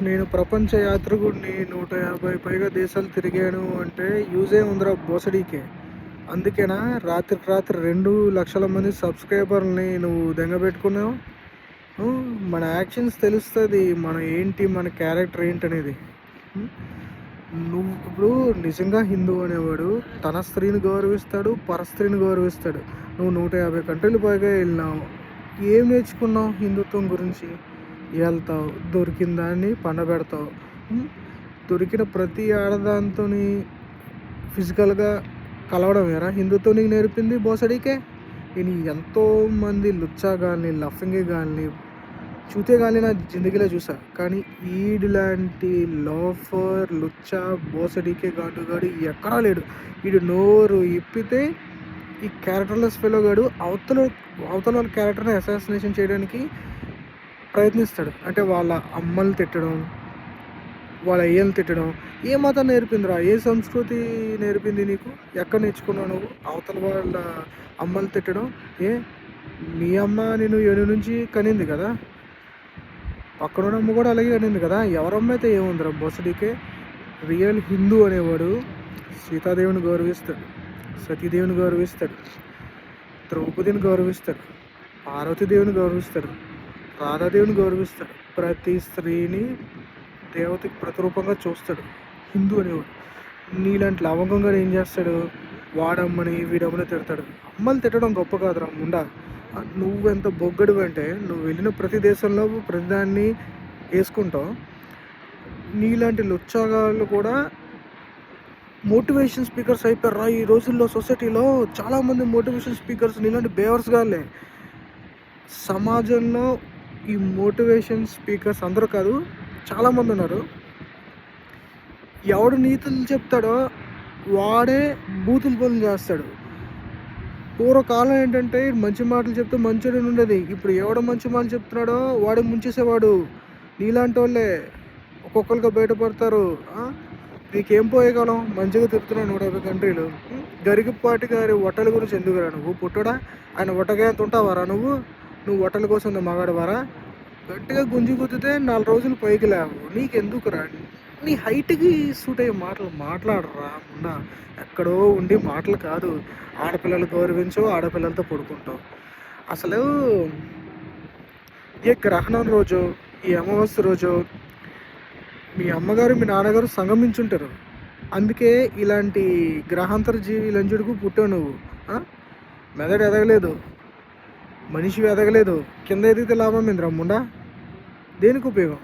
నేను ప్రపంచ యాత్రికుడిని 150 పైగా దేశాలు తిరిగాను అంటే యూజే ఉందిరా బోసడీకే. అందుకేనా రాత్రికి రాత్రి 2,00,000 మంది సబ్స్క్రైబర్‌ని నువ్వు దెంగబెట్టుకున్నావు. మన యాక్షన్స్ తెలుస్తది. మనం ఏంటి, మన క్యారెక్టర్ ఏంటనేది. హ్మ్. నువ్వు ఇప్పుడు నిజంగా హిందువు అనేవాడు తన స్త్రీని గౌరవిస్తాడు, పరస్త్రీని గౌరవిస్తాడు. నువ్వు 150 కంట్రీలు పైగా వెళ్ళినావు. ఏం నేర్చుకున్నావు హిందుత్వం గురించి? వెళ్తావు, దొరికిన దాన్ని పండబెడతావు. దొరికిన ప్రతి ఆడదాంతోని ఫిజికల్గా కలవడం వేరా హిందుత్వం నీకు నేర్పింది బోసడీకే. నేను ఎంతోమంది లుచ్చా కానీ, లఫంగి కానీ, చూతే కానీ నా జిందగీలో చూసా. కానీ ఈడు లోఫర్, లుచ్చా, బోసడీకే గాడు ఎక్కడా లేడు. వీడు నోరు ఇప్పితే ఈ క్యారెక్టర్లెస్ ఫెలో గాడు అవతల వాళ్ళ క్యారెక్టర్ని అసాసినేషన్ చేయడానికి ప్రయత్నిస్తాడు. అంటే వాళ్ళ అమ్మలు తిట్టడం, వాళ్ళ అయ్యలు తిట్టడం. ఏ మతం నేర్పిందిరా? ఏ సంస్కృతి నేర్పింది నీకు? ఎక్కడ నేర్చుకున్నావు నువ్వు అవతల వాళ్ళ అమ్మలు తిట్టడం? మీ అమ్మ నేను ఏడు నుంచి కనింది కదా, పక్కన అమ్మ కూడా అలాగే కనింది కదా. ఎవరమ్మ అయితే ఏముందిరా బొసడికే. రియల్ హిందూ అనేవాడు సీతాదేవిని గౌరవిస్తాడు, సతీదేవిని గౌరవిస్తాడు, ద్రౌపదిని గౌరవిస్తాడు, పార్వతీదేవిని గౌరవిస్తాడు, రాధాదేవిని గౌరవిస్తాడు. ప్రతి స్త్రీని దేవతకి ప్రతిరూపంగా చూస్తాడు హిందూ అనేవాడు. నీలాంటి లవంగంగా ఏం చేస్తాడు? వాడమ్మని వీడమ్మని తిడతాడు. అమ్మలు తిట్టడం గొప్ప కాదురా ముండా. నువ్వెంత బొగ్గడు అంటే నువ్వు వెళ్ళిన ప్రతి దేశంలో ప్రతిదాన్ని వేసుకుంటావు. నీలాంటి లుచ్చాగాళ్ళు కూడా మోటివేషన్ స్పీకర్స్ అయిపోయారా ఈ రోజుల్లో. సొసైటీలో చాలామంది మోటివేషన్ స్పీకర్స్ నీలాంటి బేవర్స్ గాళ్ళే. సమాజంలో ఈ మోటివేషన్ స్పీకర్స్ అందరూ కాదు, చాలామంది ఉన్నారు. ఎవడు నీతులు చెప్తాడో వాడే బూతులు పనులు చేస్తాడు. పూర్వకాలం ఏంటంటే మంచి మాటలు చెప్తే మంచిగా ఉండేది. ఇప్పుడు ఎవడ మంచి మాటలు చెప్తున్నాడో వాడే ముంచేసేవాడు. నీలాంటి వాళ్ళే ఒక్కొక్కరిగా బయటపడతారు. నీకేం పోయేకాలం మంచిగా తిప్పుతున్నాను 150 కంట్రీలు. గరికపాటి గారి ఒట్టల గురించి ఎందుకురా నువ్వు పుట్టడా? ఆయన ఒట్టగా ఎంత ఉంటావారా నువ్వు ఒట్టల కోసం మగాడవారా? గట్టిగా గుంజి గుద్దితే 4 రోజులు పైకి లేవు. నీకెందుకురా? నీ హైట్కి సూట్ అయ్యే మాటలు మాట్లాడరా ఉన్నా. ఎక్కడో ఉండి మాటలు కాదు. ఆడపిల్లలు గౌరవించు, ఆడపిల్లలతో పడుకుంటావు. అసలు ఏ గ్రహణం రోజు, ఈ అమావాస్య రోజు మీ అమ్మగారు మీ నాన్నగారు సంగమించుంటారు. అందుకే ఇలాంటి గ్రహాంతర జీవి లంజుడుకు పుట్టావు నువ్వు. మెదడు ఎదగలేదు, మనిషి ఎదగలేదు, కింద ఎదిగితే లాభం ఏందిరా ముండా? దేనికి ఉపయోగం?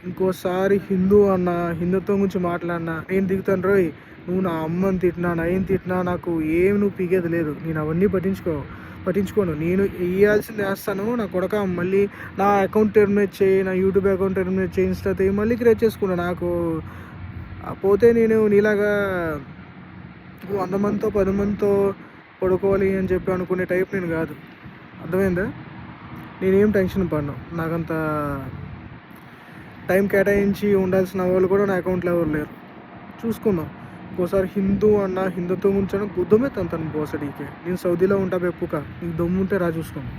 ఇంకోసారి హిందూ అన్నా, హిందుత్వం గురించి మాట్లాడినా నేను దిగుతాను రోయ్. నువ్వు నా అమ్మని తిట్టినా, నయం తిట్టినా నాకు ఏం నువ్వు పీకేది లేదు. నేను అవన్నీ పట్టించుకోను. నేను వేయాల్సింది వేస్తాను. నా కొడక మళ్ళీ నా అకౌంట్ టెర్మినేట్ చేయి, నా యూట్యూబ్ అకౌంట్ టెర్మినేట్ చేయి, ఇన్స్టా మళ్ళీ క్రియేట్ చేసుకున్నా. నాకు పోతే నేను నీలాగా 100 మందితో 10 మందితో పడుకోవాలి అని చెప్పి అనుకునే టైప్ నేను కాదు. అర్థమైందా? నేనేం టెన్షన్ పడను. నాకంత టైం కేటాయించి ఉండాల్సిన వాళ్ళు కూడా నా అకౌంట్లో ఎవరు లేరు. చూసుకుందాం. ఇంకోసారి హిందూ అన్న, హిందుత్వం గురించి గుద్దమే తను బోసడీకే. నేను సౌదీలో ఉంటా బెప్పుక. నీకు దమ్ముంటే రా చూసుకోండి.